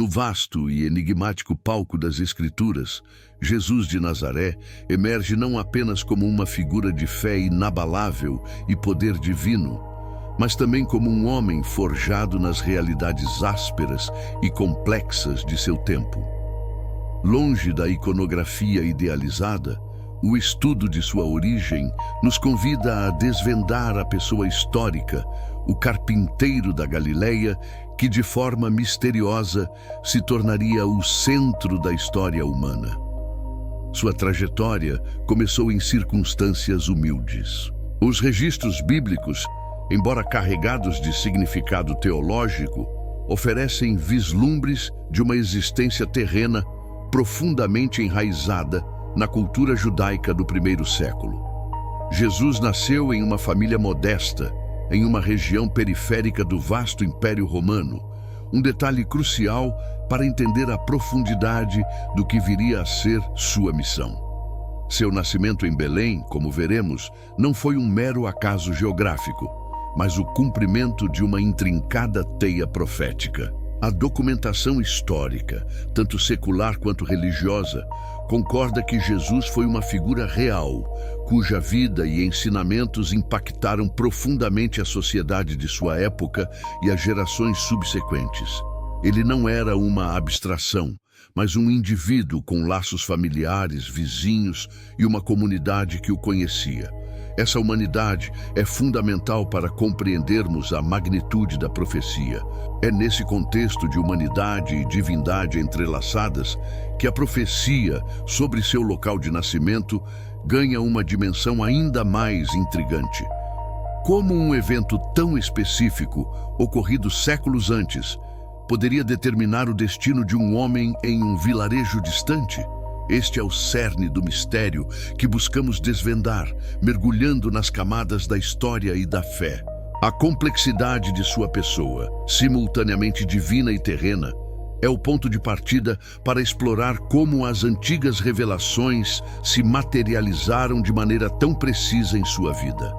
No vasto e enigmático palco das Escrituras, Jesus de Nazaré emerge não apenas como uma figura de fé inabalável e poder divino, mas também como um homem forjado nas realidades ásperas e complexas de seu tempo. Longe da iconografia idealizada, o estudo de sua origem nos convida a desvendar a pessoa histórica, o carpinteiro da Galileia, que de forma misteriosa se tornaria o centro da história humana. Sua trajetória começou em circunstâncias humildes. Os registros bíblicos, embora carregados de significado teológico, oferecem vislumbres de uma existência terrena profundamente enraizada na cultura judaica do primeiro século. Jesus nasceu em uma família modesta, em uma região periférica do vasto Império Romano, um detalhe crucial para entender a profundidade do que viria a ser sua missão. Seu nascimento em Belém, como veremos, não foi um mero acaso geográfico, mas o cumprimento de uma intrincada teia profética. A documentação histórica, tanto secular quanto religiosa, concorda que Jesus foi uma figura real, cuja vida e ensinamentos impactaram profundamente a sociedade de sua época e as gerações subsequentes. Ele não era uma abstração, mas um indivíduo com laços familiares, vizinhos e uma comunidade que o conhecia. Essa humanidade é fundamental para compreendermos a magnitude da profecia. É nesse contexto de humanidade e divindade entrelaçadas que a profecia sobre seu local de nascimento ganha uma dimensão ainda mais intrigante. Como um evento tão específico, ocorrido séculos antes, poderia determinar o destino de um homem em um vilarejo distante? Este é o cerne do mistério que buscamos desvendar, mergulhando nas camadas da história e da fé. A complexidade de sua pessoa, simultaneamente divina e terrena, é o ponto de partida para explorar como as antigas revelações se materializaram de maneira tão precisa em sua vida.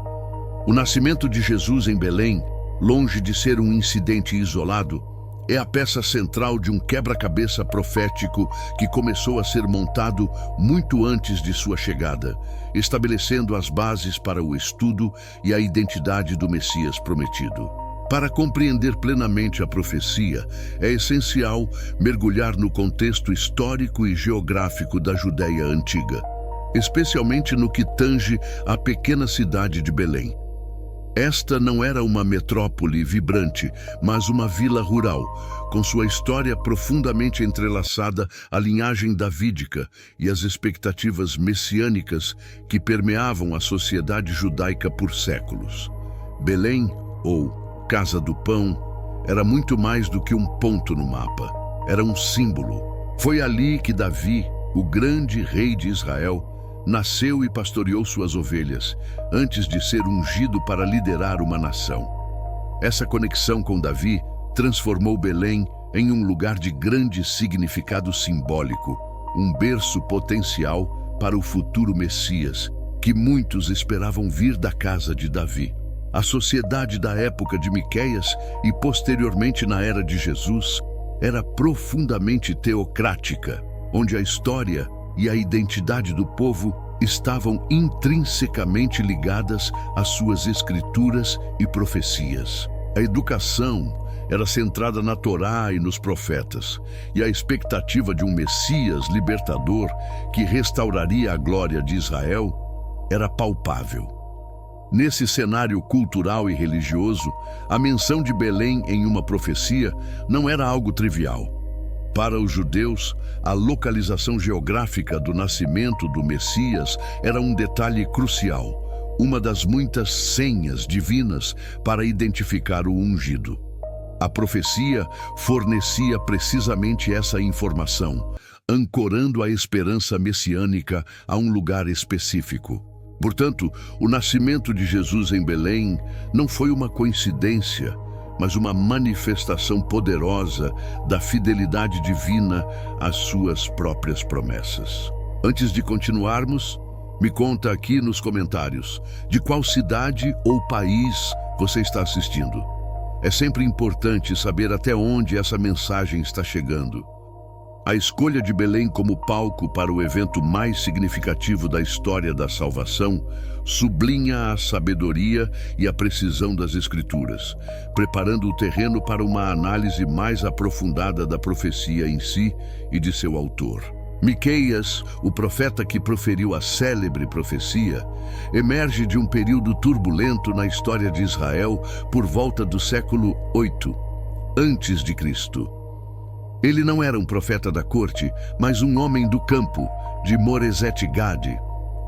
O nascimento de Jesus em Belém, longe de ser um incidente isolado, é a peça central de um quebra-cabeça profético que começou a ser montado muito antes de sua chegada, estabelecendo as bases para o estudo e a identidade do Messias prometido. Para compreender plenamente a profecia, é essencial mergulhar no contexto histórico e geográfico da Judéia antiga, especialmente no que tange à pequena cidade de Belém. Esta não era uma metrópole vibrante, mas uma vila rural, com sua história profundamente entrelaçada à linhagem davídica e às expectativas messiânicas que permeavam a sociedade judaica por séculos. Belém, ou Casa do Pão, era muito mais do que um ponto no mapa. Era um símbolo. Foi ali que Davi, o grande rei de Israel, nasceu e pastoreou suas ovelhas, antes de ser ungido para liderar uma nação. Essa conexão com Davi transformou Belém em um lugar de grande significado simbólico, um berço potencial para o futuro Messias, que muitos esperavam vir da casa de Davi. A sociedade da época de Miqueias e posteriormente na era de Jesus era profundamente teocrática, onde a história e a identidade do povo estavam intrinsecamente ligadas às suas escrituras e profecias. A educação era centrada na Torá e nos profetas, e a expectativa de um Messias libertador que restauraria a glória de Israel era palpável. Nesse cenário cultural e religioso, a menção de Belém em uma profecia não era algo trivial. Para os judeus, a localização geográfica do nascimento do Messias era um detalhe crucial, uma das muitas senhas divinas para identificar o ungido. A profecia fornecia precisamente essa informação, ancorando a esperança messiânica a um lugar específico. Portanto, o nascimento de Jesus em Belém não foi uma coincidência, mas uma manifestação poderosa da fidelidade divina às suas próprias promessas. Antes de continuarmos, me conta aqui nos comentários de qual cidade ou país você está assistindo. É sempre importante saber até onde essa mensagem está chegando. A escolha de Belém como palco para o evento mais significativo da história da salvação sublinha a sabedoria e a precisão das Escrituras, preparando o terreno para uma análise mais aprofundada da profecia em si e de seu autor. Miqueias, o profeta que proferiu a célebre profecia, emerge de um período turbulento na história de Israel por volta do século 8 antes de Cristo. Ele não era um profeta da corte, mas um homem do campo, de Moresete-Gade,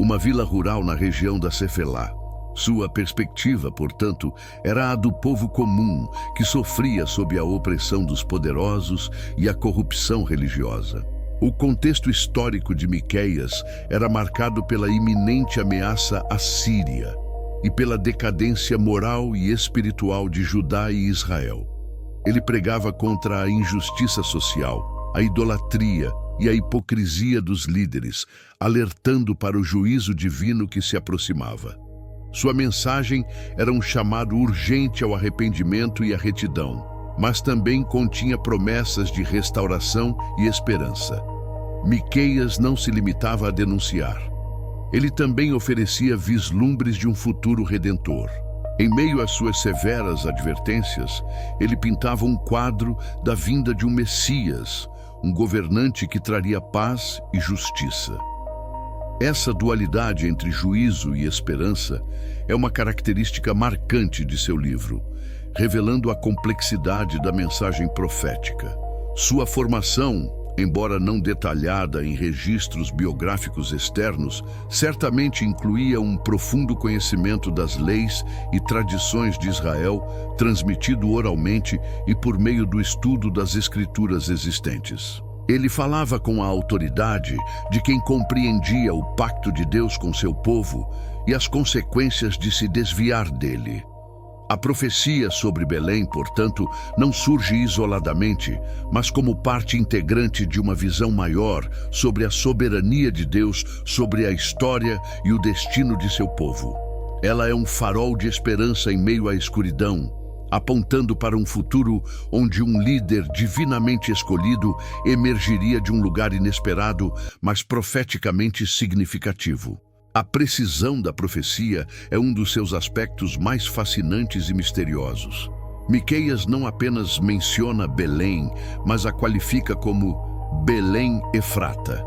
uma vila rural na região da Cefelá. Sua perspectiva, portanto, era a do povo comum, que sofria sob a opressão dos poderosos e a corrupção religiosa. O contexto histórico de Miqueias era marcado pela iminente ameaça assíria e pela decadência moral e espiritual de Judá e Israel. Ele pregava contra a injustiça social, a idolatria e a hipocrisia dos líderes, alertando para o juízo divino que se aproximava. Sua mensagem era um chamado urgente ao arrependimento e à retidão, mas também continha promessas de restauração e esperança. Miqueias não se limitava a denunciar. Ele também oferecia vislumbres de um futuro redentor. Em meio às suas severas advertências, ele pintava um quadro da vinda de um Messias, um governante que traria paz e justiça. Essa dualidade entre juízo e esperança é uma característica marcante de seu livro, revelando a complexidade da mensagem profética. Sua formação, embora não detalhada em registros biográficos externos, certamente incluía um profundo conhecimento das leis e tradições de Israel, transmitido oralmente e por meio do estudo das escrituras existentes. Ele falava com a autoridade de quem compreendia o pacto de Deus com seu povo e as consequências de se desviar dele. A profecia sobre Belém, portanto, não surge isoladamente, mas como parte integrante de uma visão maior sobre a soberania de Deus sobre a história e o destino de seu povo. Ela é um farol de esperança em meio à escuridão, apontando para um futuro onde um líder divinamente escolhido emergiria de um lugar inesperado, mas profeticamente significativo. A precisão da profecia é um dos seus aspectos mais fascinantes e misteriosos. Miqueias não apenas menciona Belém, mas a qualifica como Belém Efrata.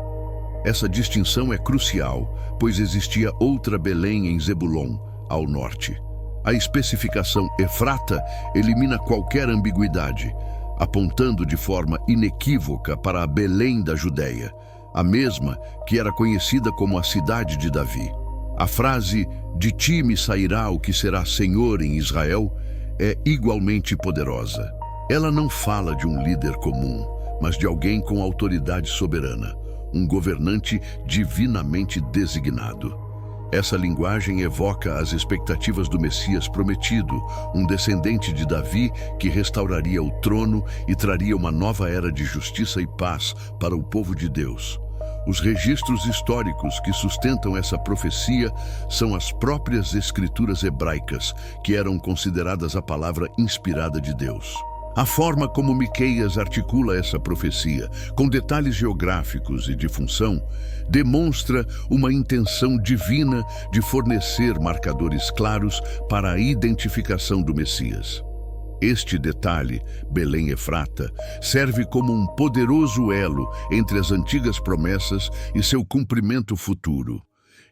Essa distinção é crucial, pois existia outra Belém em Zebulon, ao norte. A especificação Efrata elimina qualquer ambiguidade, apontando de forma inequívoca para a Belém da Judéia, a mesma que era conhecida como a cidade de Davi. A frase "de ti me sairá o que será Senhor em Israel" é igualmente poderosa. Ela não fala de um líder comum, mas de alguém com autoridade soberana, um governante divinamente designado. Essa linguagem evoca as expectativas do Messias prometido, um descendente de Davi que restauraria o trono e traria uma nova era de justiça e paz para o povo de Deus. Os registros históricos que sustentam essa profecia são as próprias escrituras hebraicas, que eram consideradas a palavra inspirada de Deus. A forma como Miqueias articula essa profecia, com detalhes geográficos e de função, demonstra uma intenção divina de fornecer marcadores claros para a identificação do Messias. Este detalhe, Belém Efrata, serve como um poderoso elo entre as antigas promessas e seu cumprimento futuro.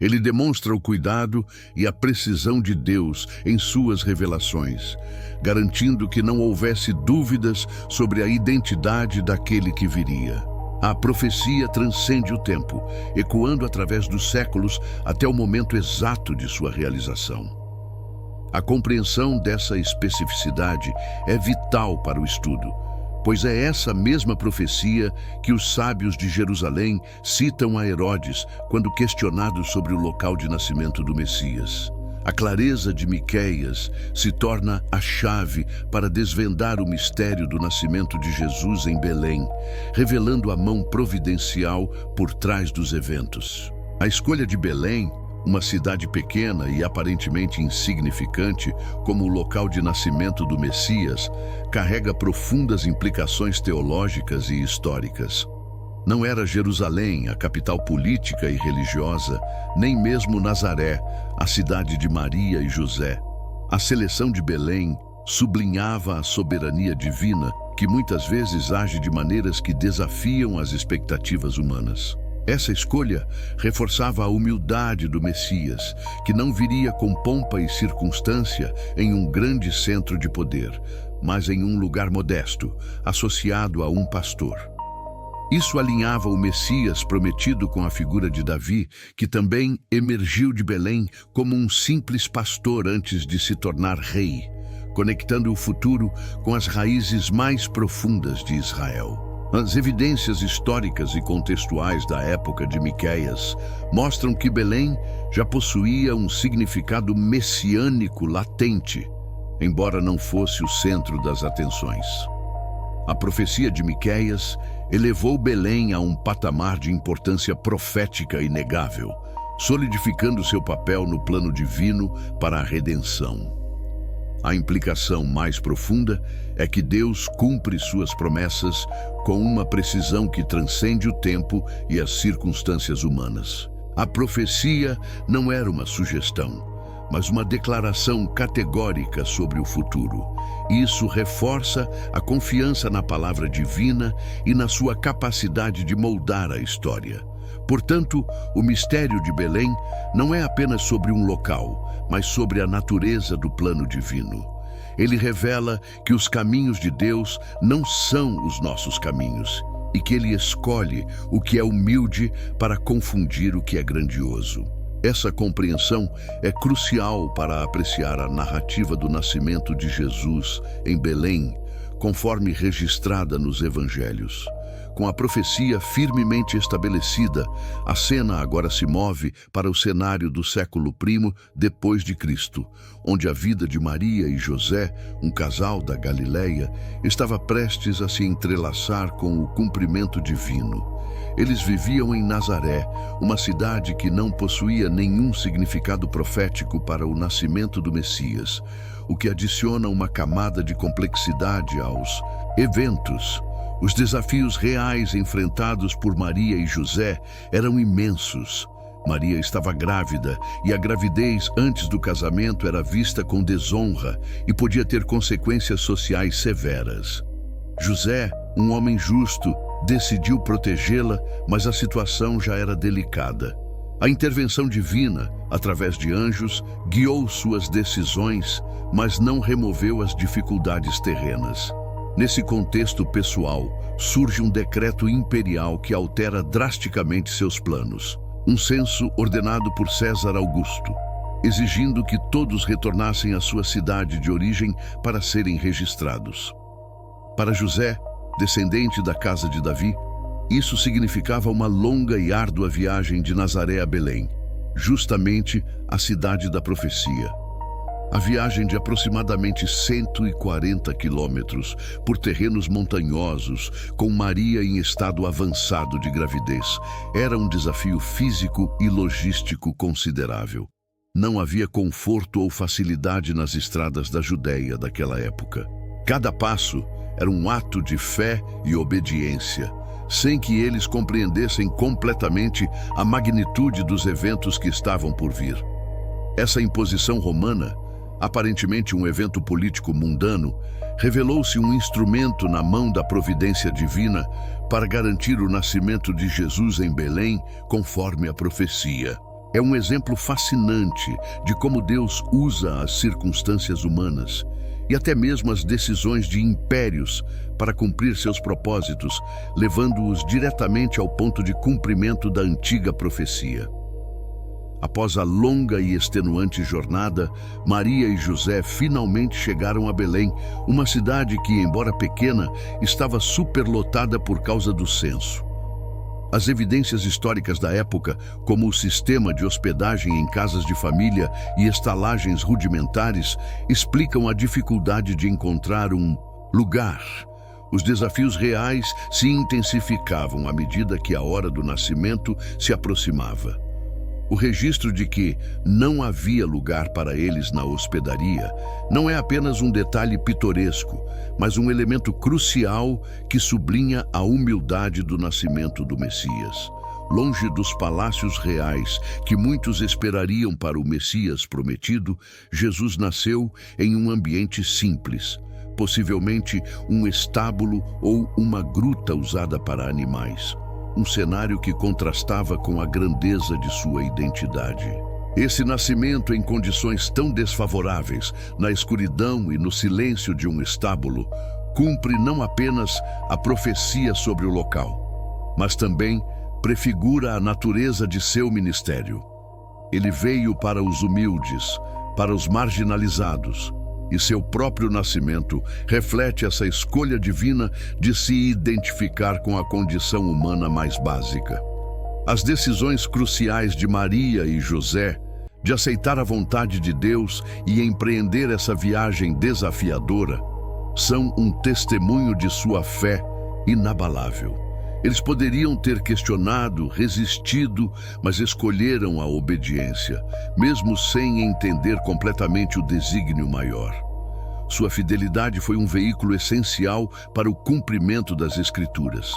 Ele demonstra o cuidado e a precisão de Deus em suas revelações, garantindo que não houvesse dúvidas sobre a identidade daquele que viria. A profecia transcende o tempo, ecoando através dos séculos até o momento exato de sua realização. A compreensão dessa especificidade é vital para o estudo, pois é essa mesma profecia que os sábios de Jerusalém citam a Herodes quando questionados sobre o local de nascimento do Messias. A clareza de Miqueias se torna a chave para desvendar o mistério do nascimento de Jesus em Belém, revelando a mão providencial por trás dos eventos. A escolha de Belém, Uma cidade pequena e aparentemente insignificante, como o local de nascimento do Messias, carrega profundas implicações teológicas e históricas. Não era Jerusalém, a capital política e religiosa, nem mesmo Nazaré, a cidade de Maria e José. A seleção de Belém sublinhava a soberania divina, que muitas vezes age de maneiras que desafiam as expectativas humanas. Essa escolha reforçava a humildade do Messias, que não viria com pompa e circunstância em um grande centro de poder, mas em um lugar modesto, associado a um pastor. Isso alinhava o Messias prometido com a figura de Davi, que também emergiu de Belém como um simples pastor antes de se tornar rei, conectando o futuro com as raízes mais profundas de Israel. As evidências históricas e contextuais da época de Miqueias mostram que Belém já possuía um significado messiânico latente, embora não fosse o centro das atenções. A profecia de Miqueias elevou Belém a um patamar de importância profética inegável, solidificando seu papel no plano divino para a redenção. A implicação mais profunda é que Deus cumpre suas promessas com uma precisão que transcende o tempo e as circunstâncias humanas. A profecia não era uma sugestão, mas uma declaração categórica sobre o futuro. Isso reforça a confiança na palavra divina e na sua capacidade de moldar a história. Portanto, o mistério de Belém não é apenas sobre um local, mas sobre a natureza do plano divino. Ele revela que os caminhos de Deus não são os nossos caminhos e que Ele escolhe o que é humilde para confundir o que é grandioso. Essa compreensão é crucial para apreciar a narrativa do nascimento de Jesus em Belém, conforme registrada nos Evangelhos. Com a profecia firmemente estabelecida, a cena agora se move para o cenário do século I depois de Cristo, onde a vida de Maria e José, um casal da Galileia, estava prestes a se entrelaçar com o cumprimento divino. Eles viviam em Nazaré, uma cidade que não possuía nenhum significado profético para o nascimento do Messias, o que adiciona uma camada de complexidade aos eventos. Os desafios reais enfrentados por Maria e José eram imensos. Maria estava grávida e a gravidez antes do casamento era vista com desonra e podia ter consequências sociais severas. José, um homem justo, decidiu protegê-la, mas a situação já era delicada. A intervenção divina, através de anjos, guiou suas decisões, mas não removeu as dificuldades terrenas. Nesse contexto pessoal, surge um decreto imperial que altera drasticamente seus planos. Um censo ordenado por César Augusto, exigindo que todos retornassem à sua cidade de origem para serem registrados. Para José, descendente da casa de Davi, isso significava uma longa e árdua viagem de Nazaré a Belém, justamente a cidade da profecia. A viagem de aproximadamente 140 quilômetros por terrenos montanhosos, com Maria em estado avançado de gravidez, era um desafio físico e logístico considerável. Não havia conforto ou facilidade nas estradas da Judéia daquela época. Cada passo era um ato de fé e obediência, sem que eles compreendessem completamente a magnitude dos eventos que estavam por vir. Essa imposição romana, aparentemente um evento político mundano, revelou-se um instrumento na mão da providência divina para garantir o nascimento de Jesus em Belém, conforme a profecia. É um exemplo fascinante de como Deus usa as circunstâncias humanas e até mesmo as decisões de impérios para cumprir seus propósitos, levando-os diretamente ao ponto de cumprimento da antiga profecia. Após a longa e extenuante jornada, Maria e José finalmente chegaram a Belém, uma cidade que, embora pequena, estava superlotada por causa do censo. As evidências históricas da época, como o sistema de hospedagem em casas de família e estalagens rudimentares, explicam a dificuldade de encontrar um lugar. Os desafios reais se intensificavam à medida que a hora do nascimento se aproximava. O registro de que não havia lugar para eles na hospedaria não é apenas um detalhe pitoresco, mas um elemento crucial que sublinha a humildade do nascimento do Messias. Longe dos palácios reais que muitos esperariam para o Messias prometido, Jesus nasceu em um ambiente simples, possivelmente um estábulo ou uma gruta usada para animais. Um cenário que contrastava com a grandeza de sua identidade. Esse nascimento em condições tão desfavoráveis, na escuridão e no silêncio de um estábulo, cumpre não apenas a profecia sobre o local, mas também prefigura a natureza de seu ministério. Ele veio para os humildes, para os marginalizados, e seu próprio nascimento reflete essa escolha divina de se identificar com a condição humana mais básica. As decisões cruciais de Maria e José, de aceitar a vontade de Deus e empreender essa viagem desafiadora, são um testemunho de sua fé inabalável. Eles poderiam ter questionado, resistido, mas escolheram a obediência, mesmo sem entender completamente o desígnio maior. Sua fidelidade foi um veículo essencial para o cumprimento das Escrituras.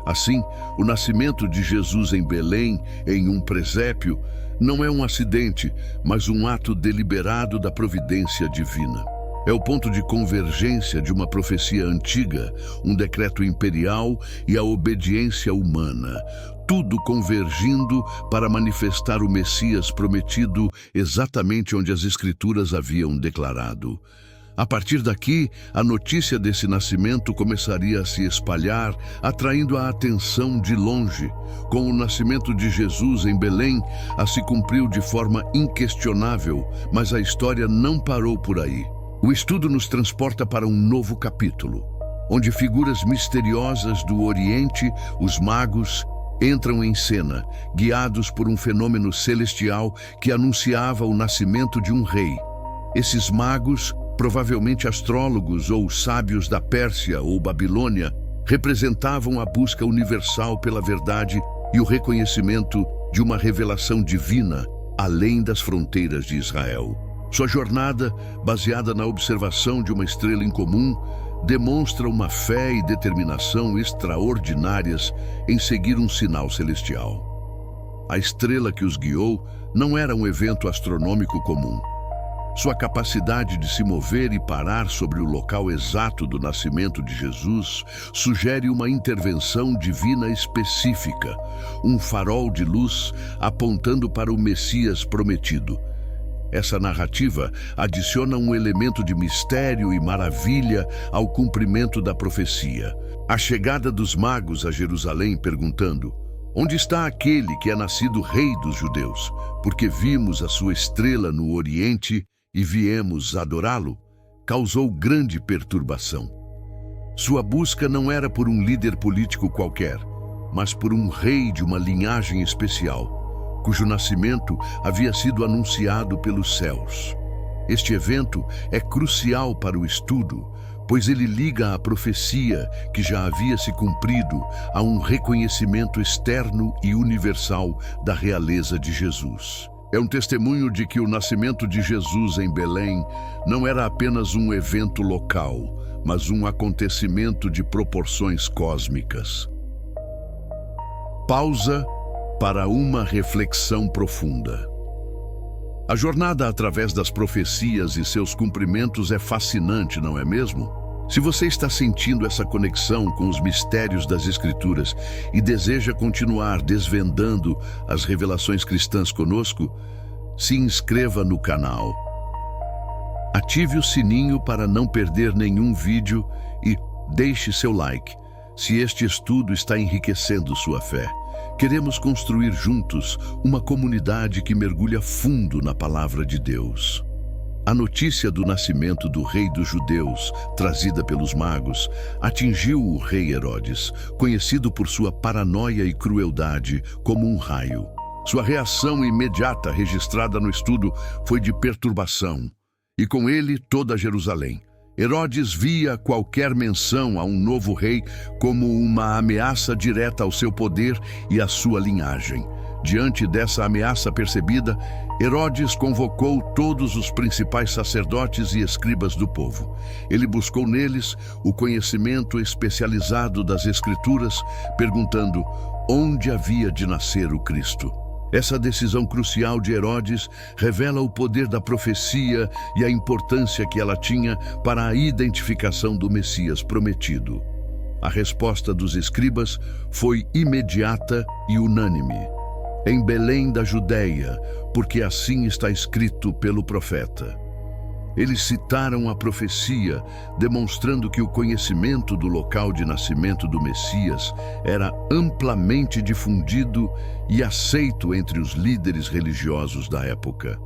Assim, o nascimento de Jesus em Belém, em um presépio, não é um acidente, mas um ato deliberado da providência divina. É o ponto de convergência de uma profecia antiga, um decreto imperial e a obediência humana, tudo convergindo para manifestar o Messias prometido exatamente onde as Escrituras haviam declarado. A partir daqui, a notícia desse nascimento começaria a se espalhar, atraindo a atenção de longe. Com o nascimento de Jesus em Belém, se cumpriu de forma inquestionável, mas a história não parou por aí. O estudo nos transporta para um novo capítulo, onde figuras misteriosas do Oriente, os magos, entram em cena, guiados por um fenômeno celestial que anunciava o nascimento de um rei. Esses magos, provavelmente astrólogos ou sábios da Pérsia ou Babilônia, representavam a busca universal pela verdade e o reconhecimento de uma revelação divina além das fronteiras de Israel. Sua jornada, baseada na observação de uma estrela incomum, demonstra uma fé e determinação extraordinárias em seguir um sinal celestial. A estrela que os guiou não era um evento astronômico comum. Sua capacidade de se mover e parar sobre o local exato do nascimento de Jesus sugere uma intervenção divina específica, um farol de luz apontando para o Messias prometido. Essa narrativa adiciona um elemento de mistério e maravilha ao cumprimento da profecia. A chegada dos magos a Jerusalém perguntando: "Onde está aquele que é nascido rei dos judeus? Porque vimos a sua estrela no Oriente e viemos adorá-lo", causou grande perturbação. Sua busca não era por um líder político qualquer, mas por um rei de uma linhagem especial, cujo nascimento havia sido anunciado pelos céus. Este evento é crucial para o estudo, pois ele liga a profecia que já havia se cumprido a um reconhecimento externo e universal da realeza de Jesus. É um testemunho de que o nascimento de Jesus em Belém não era apenas um evento local, mas um acontecimento de proporções cósmicas. Pausa para uma reflexão profunda. A jornada através das profecias e seus cumprimentos é fascinante, não é mesmo? Se você está sentindo essa conexão com os mistérios das Escrituras e deseja continuar desvendando as revelações cristãs conosco, se inscreva no canal. Ative o sininho para não perder nenhum vídeo e deixe seu like, se este estudo está enriquecendo sua fé. Queremos construir juntos uma comunidade que mergulha fundo na palavra de Deus. A notícia do nascimento do rei dos judeus, trazida pelos magos, atingiu o rei Herodes, conhecido por sua paranoia e crueldade, como um raio. Sua reação imediata, registrada no estudo, foi de perturbação, e com ele toda Jerusalém. Herodes via qualquer menção a um novo rei como uma ameaça direta ao seu poder e à sua linhagem. Diante dessa ameaça percebida, Herodes convocou todos os principais sacerdotes e escribas do povo. Ele buscou neles o conhecimento especializado das Escrituras, perguntando onde havia de nascer o Cristo. Essa decisão crucial de Herodes revela o poder da profecia e a importância que ela tinha para a identificação do Messias prometido. A resposta dos escribas foi imediata e unânime. Em Belém da Judeia, porque assim está escrito pelo profeta. Eles citaram a profecia, demonstrando que o conhecimento do local de nascimento do Messias era amplamente difundido e aceito entre os líderes religiosos da época.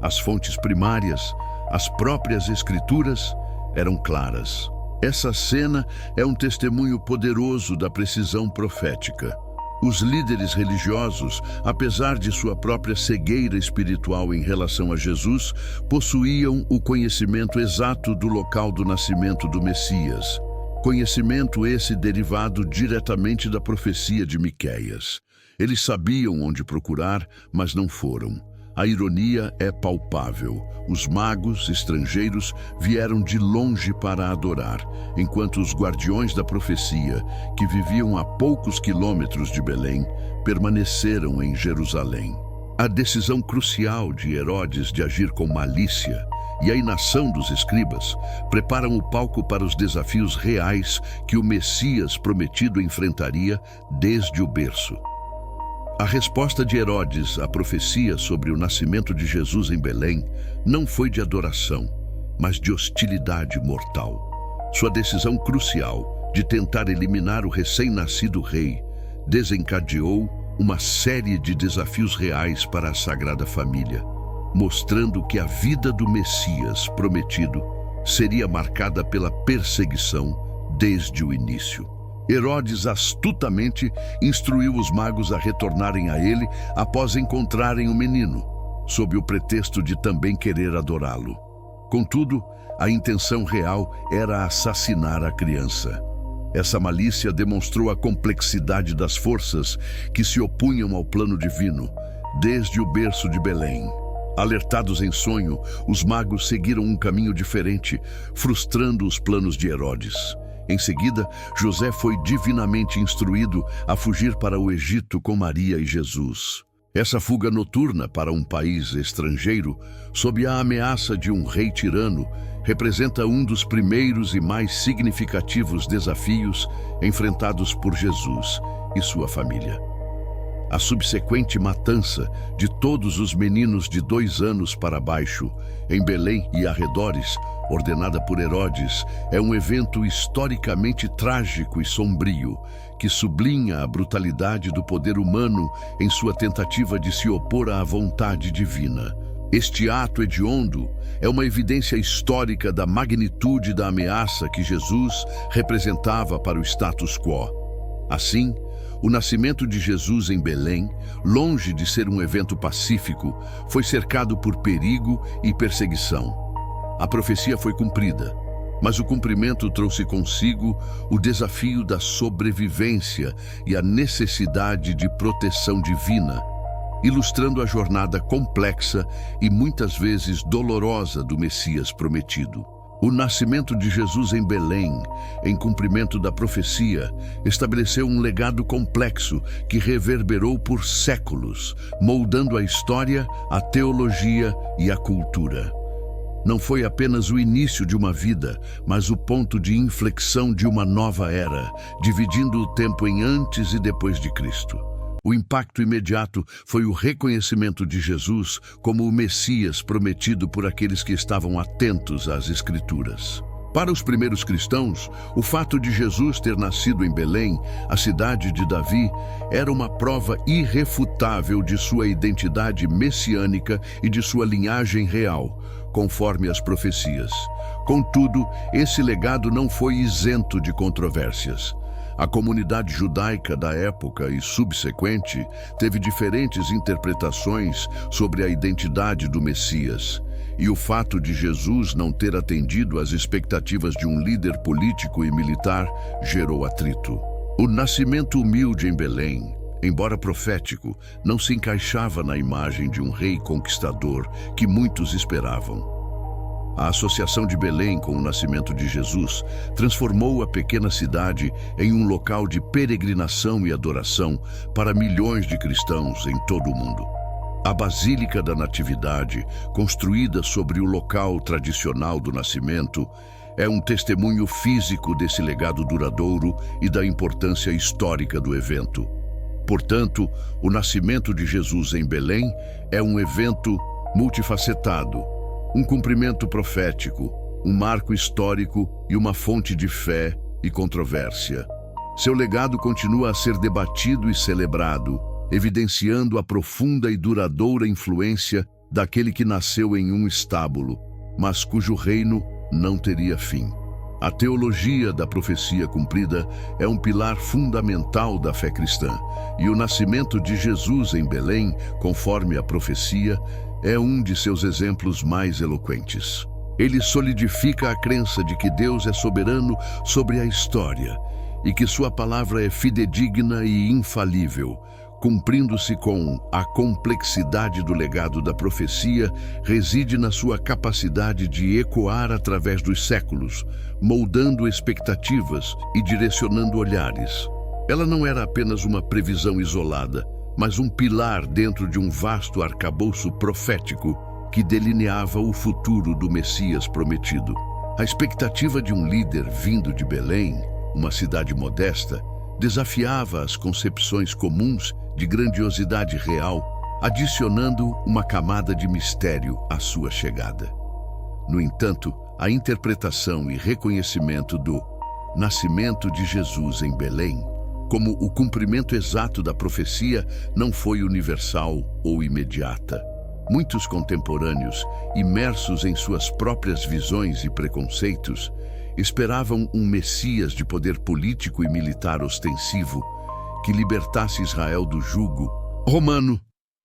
As fontes primárias, as próprias Escrituras, eram claras. Essa cena é um testemunho poderoso da precisão profética. Os líderes religiosos, apesar de sua própria cegueira espiritual em relação a Jesus, possuíam o conhecimento exato do local do nascimento do Messias. Conhecimento esse derivado diretamente da profecia de Miqueias. Eles sabiam onde procurar, mas não foram. A ironia é palpável. Os magos estrangeiros vieram de longe para adorar, enquanto os guardiões da profecia, que viviam a poucos quilômetros de Belém, permaneceram em Jerusalém. A decisão crucial de Herodes de agir com malícia e a inação dos escribas preparam o palco para os desafios reais que o Messias prometido enfrentaria desde o berço. A resposta de Herodes à profecia sobre o nascimento de Jesus em Belém não foi de adoração, mas de hostilidade mortal. Sua decisão crucial de tentar eliminar o recém-nascido rei desencadeou uma série de desafios reais para a Sagrada Família, mostrando que a vida do Messias prometido seria marcada pela perseguição desde o início. Herodes astutamente instruiu os magos a retornarem a ele após encontrarem o menino, sob o pretexto de também querer adorá-lo. Contudo, a intenção real era assassinar a criança. Essa malícia demonstrou a complexidade das forças que se opunham ao plano divino, desde o berço de Belém. Alertados em sonho, os magos seguiram um caminho diferente, frustrando os planos de Herodes. Em seguida, José foi divinamente instruído a fugir para o Egito com Maria e Jesus. Essa fuga noturna para um país estrangeiro, sob a ameaça de um rei tirano, representa um dos primeiros e mais significativos desafios enfrentados por Jesus e sua família. A subsequente matança de todos os meninos de 2 anos para baixo, em Belém e arredores, ordenada por Herodes, é um evento historicamente trágico e sombrio, que sublinha a brutalidade do poder humano em sua tentativa de se opor à vontade divina. Este ato hediondo é uma evidência histórica da magnitude da ameaça que Jesus representava para o status quo. Assim, o nascimento de Jesus em Belém, longe de ser um evento pacífico, foi cercado por perigo e perseguição. A profecia foi cumprida, mas o cumprimento trouxe consigo o desafio da sobrevivência e a necessidade de proteção divina, ilustrando a jornada complexa e muitas vezes dolorosa do Messias prometido. O nascimento de Jesus em Belém, em cumprimento da profecia, estabeleceu um legado complexo que reverberou por séculos, moldando a história, a teologia e a cultura. Não foi apenas o início de uma vida, mas o ponto de inflexão de uma nova era, dividindo o tempo em antes e depois de Cristo. O impacto imediato foi o reconhecimento de Jesus como o Messias prometido por aqueles que estavam atentos às Escrituras. Para os primeiros cristãos, o fato de Jesus ter nascido em Belém, a cidade de Davi, era uma prova irrefutável de sua identidade messiânica e de sua linhagem real, conforme as profecias. Contudo, esse legado não foi isento de controvérsias. A comunidade judaica da época e subsequente teve diferentes interpretações sobre a identidade do Messias, e o fato de Jesus não ter atendido às expectativas de um líder político e militar gerou atrito. O nascimento humilde em Belém, embora profético, não se encaixava na imagem de um rei conquistador que muitos esperavam. A associação de Belém com o nascimento de Jesus transformou a pequena cidade em um local de peregrinação e adoração para milhões de cristãos em todo o mundo. A Basílica da Natividade, construída sobre o local tradicional do nascimento, é um testemunho físico desse legado duradouro e da importância histórica do evento. Portanto, o nascimento de Jesus em Belém é um evento multifacetado, um cumprimento profético, um marco histórico e uma fonte de fé e controvérsia. Seu legado continua a ser debatido e celebrado, evidenciando a profunda e duradoura influência daquele que nasceu em um estábulo, mas cujo reino não teria fim. A teologia da profecia cumprida é um pilar fundamental da fé cristã, e o nascimento de Jesus em Belém, conforme a profecia, é um de seus exemplos mais eloquentes. Ele solidifica a crença de que Deus é soberano sobre a história e que sua palavra é fidedigna e infalível. Cumprindo-se com a complexidade do legado da profecia, reside na sua capacidade de ecoar através dos séculos, moldando expectativas e direcionando olhares. Ela não era apenas uma previsão isolada, mas um pilar dentro de um vasto arcabouço profético que delineava o futuro do Messias prometido. A expectativa de um líder vindo de Belém, uma cidade modesta, desafiava as concepções comuns de grandiosidade real, adicionando uma camada de mistério à sua chegada. No entanto, a interpretação e reconhecimento do nascimento de Jesus em Belém, como o cumprimento exato da profecia, não foi universal ou imediata. Muitos contemporâneos, imersos em suas próprias visões e preconceitos, esperavam um Messias de poder político e militar ostensivo que libertasse Israel do jugo romano.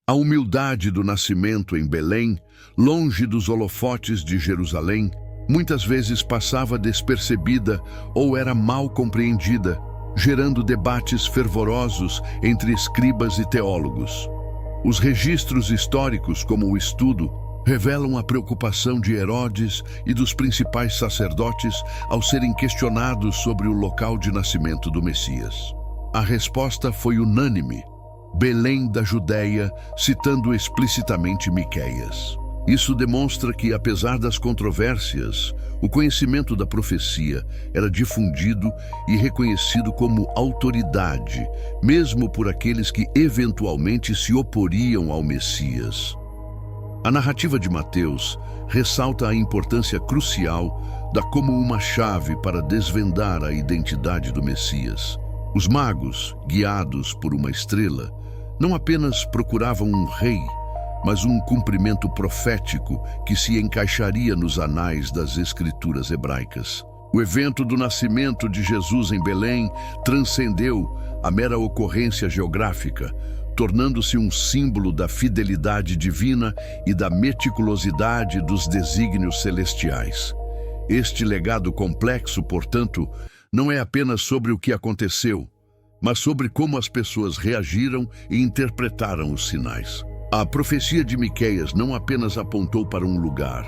A humildade do nascimento em Belém, longe dos holofotes de Jerusalém, muitas vezes passava despercebida ou era mal compreendida, gerando debates fervorosos entre escribas e teólogos. Os registros históricos, como o estudo, revelam a preocupação de Herodes e dos principais sacerdotes ao serem questionados sobre o local de nascimento do Messias. A resposta foi unânime: Belém da Judéia, citando explicitamente Miqueias. Isso demonstra que, apesar das controvérsias, o conhecimento da profecia era difundido e reconhecido como autoridade, mesmo por aqueles que eventualmente se oporiam ao Messias. A narrativa de Mateus ressalta a importância crucial da como uma chave para desvendar a identidade do Messias. Os magos, guiados por uma estrela, não apenas procuravam um rei, mas um cumprimento profético que se encaixaria nos anais das escrituras hebraicas. O evento do nascimento de Jesus em Belém transcendeu a mera ocorrência geográfica, tornando-se um símbolo da fidelidade divina e da meticulosidade dos desígnios celestiais. Este legado complexo, portanto, não é apenas sobre o que aconteceu, mas sobre como as pessoas reagiram e interpretaram os sinais. A profecia de Miqueias não apenas apontou para um lugar,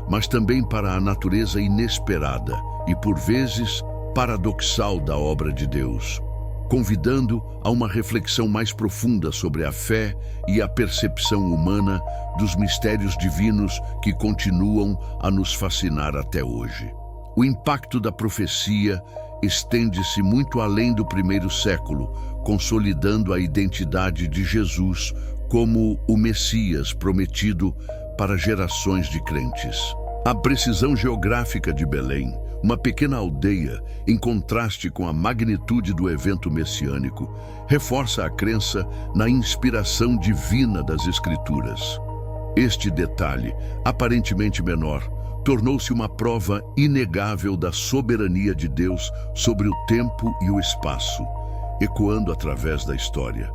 mas também para a natureza inesperada e, por vezes, paradoxal da obra de Deus, convidando a uma reflexão mais profunda sobre a fé e a percepção humana dos mistérios divinos que continuam a nos fascinar até hoje. O impacto da profecia estende-se muito além do primeiro século, consolidando a identidade de Jesus como o Messias prometido para gerações de crentes. A precisão geográfica de Belém, uma pequena aldeia, em contraste com a magnitude do evento messiânico, reforça a crença na inspiração divina das Escrituras. Este detalhe, aparentemente menor, tornou-se uma prova inegável da soberania de Deus sobre o tempo e o espaço, ecoando através da história.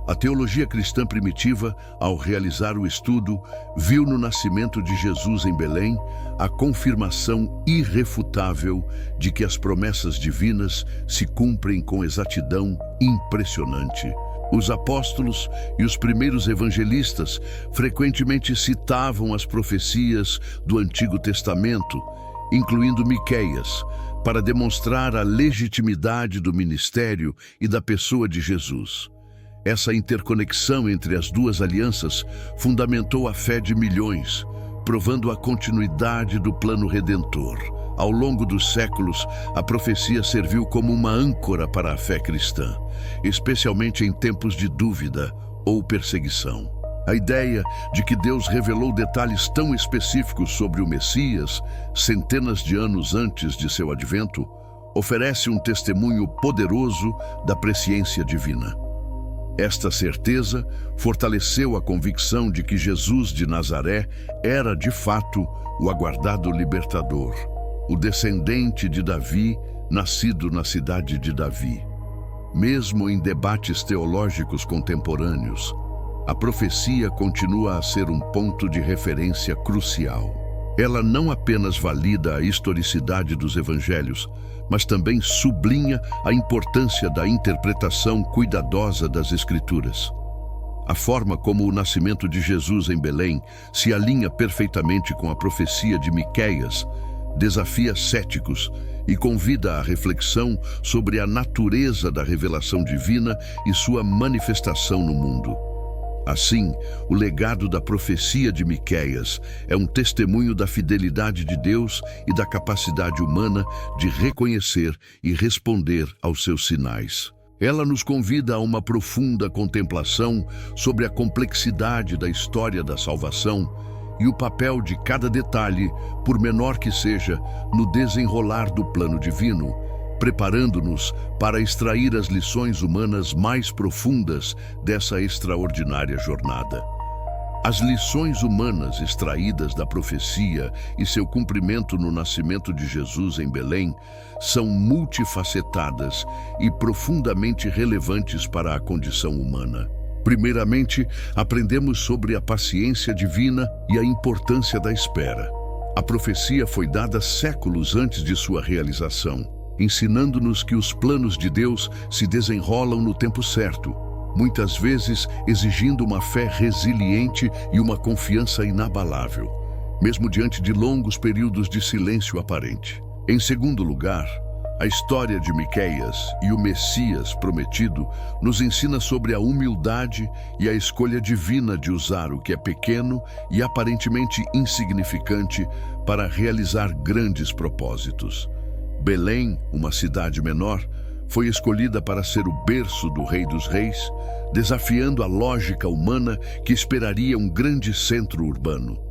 A teologia cristã primitiva, ao realizar o estudo, viu no nascimento de Jesus em Belém a confirmação irrefutável de que as promessas divinas se cumprem com exatidão impressionante. Os apóstolos e os primeiros evangelistas frequentemente citavam as profecias do Antigo Testamento, incluindo Miqueias, para demonstrar a legitimidade do ministério e da pessoa de Jesus. Essa interconexão entre as duas alianças fundamentou a fé de milhões, provando a continuidade do plano redentor. Ao longo dos séculos, a profecia serviu como uma âncora para a fé cristã, especialmente em tempos de dúvida ou perseguição. A ideia de que Deus revelou detalhes tão específicos sobre o Messias, centenas de anos antes de seu advento, oferece um testemunho poderoso da presciência divina. Esta certeza fortaleceu a convicção de que Jesus de Nazaré era, de fato, o aguardado libertador, o descendente de Davi, nascido na cidade de Davi. Mesmo em debates teológicos contemporâneos, a profecia continua a ser um ponto de referência crucial. Ela não apenas valida a historicidade dos evangelhos, mas também sublinha a importância da interpretação cuidadosa das Escrituras. A forma como o nascimento de Jesus em Belém se alinha perfeitamente com a profecia de Miqueias desafia céticos e convida à reflexão sobre a natureza da revelação divina e sua manifestação no mundo. Assim, o legado da profecia de Miqueias é um testemunho da fidelidade de Deus e da capacidade humana de reconhecer e responder aos seus sinais. Ela nos convida a uma profunda contemplação sobre a complexidade da história da salvação e o papel de cada detalhe, por menor que seja, no desenrolar do plano divino, preparando-nos para extrair as lições humanas mais profundas dessa extraordinária jornada. As lições humanas extraídas da profecia e seu cumprimento no nascimento de Jesus em Belém são multifacetadas e profundamente relevantes para a condição humana. Primeiramente, aprendemos sobre a paciência divina e a importância da espera. A profecia foi dada séculos antes de sua realização, ensinando-nos que os planos de Deus se desenrolam no tempo certo, muitas vezes exigindo uma fé resiliente e uma confiança inabalável, mesmo diante de longos períodos de silêncio aparente. Em segundo lugar, a história de Miqueias e o Messias prometido nos ensina sobre a humildade e a escolha divina de usar o que é pequeno e aparentemente insignificante para realizar grandes propósitos. Belém, uma cidade menor, foi escolhida para ser o berço do Rei dos Reis, desafiando a lógica humana que esperaria um grande centro urbano.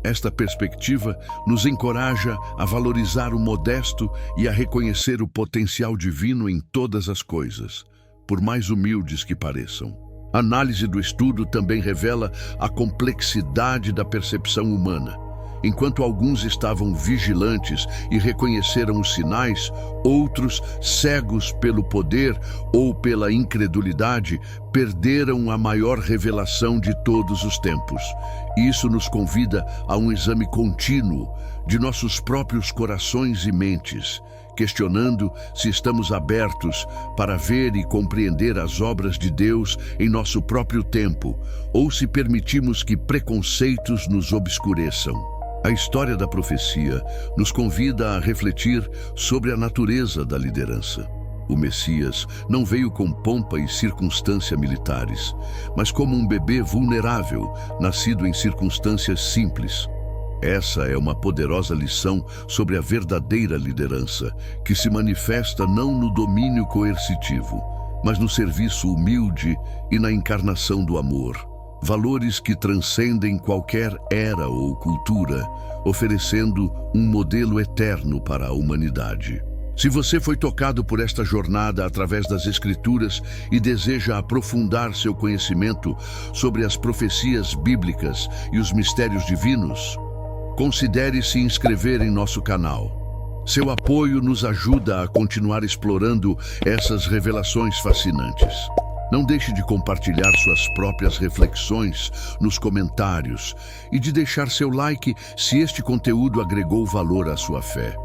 Esta perspectiva nos encoraja a valorizar o modesto e a reconhecer o potencial divino em todas as coisas, por mais humildes que pareçam. A análise do estudo também revela a complexidade da percepção humana. Enquanto alguns estavam vigilantes e reconheceram os sinais, outros, cegos pelo poder ou pela incredulidade, perderam a maior revelação de todos os tempos. Isso nos convida a um exame contínuo de nossos próprios corações e mentes, questionando se estamos abertos para ver e compreender as obras de Deus em nosso próprio tempo, ou se permitimos que preconceitos nos obscureçam. A história da profecia nos convida a refletir sobre a natureza da liderança. O Messias não veio com pompa e circunstância militares, mas como um bebê vulnerável, nascido em circunstâncias simples. Essa é uma poderosa lição sobre a verdadeira liderança, que se manifesta não no domínio coercitivo, mas no serviço humilde e na encarnação do amor. Valores que transcendem qualquer era ou cultura, oferecendo um modelo eterno para a humanidade. Se você foi tocado por esta jornada através das Escrituras e deseja aprofundar seu conhecimento sobre as profecias bíblicas e os mistérios divinos, considere se inscrever em nosso canal. Seu apoio nos ajuda a continuar explorando essas revelações fascinantes. Não deixe de compartilhar suas próprias reflexões nos comentários e de deixar seu like se este conteúdo agregou valor à sua fé.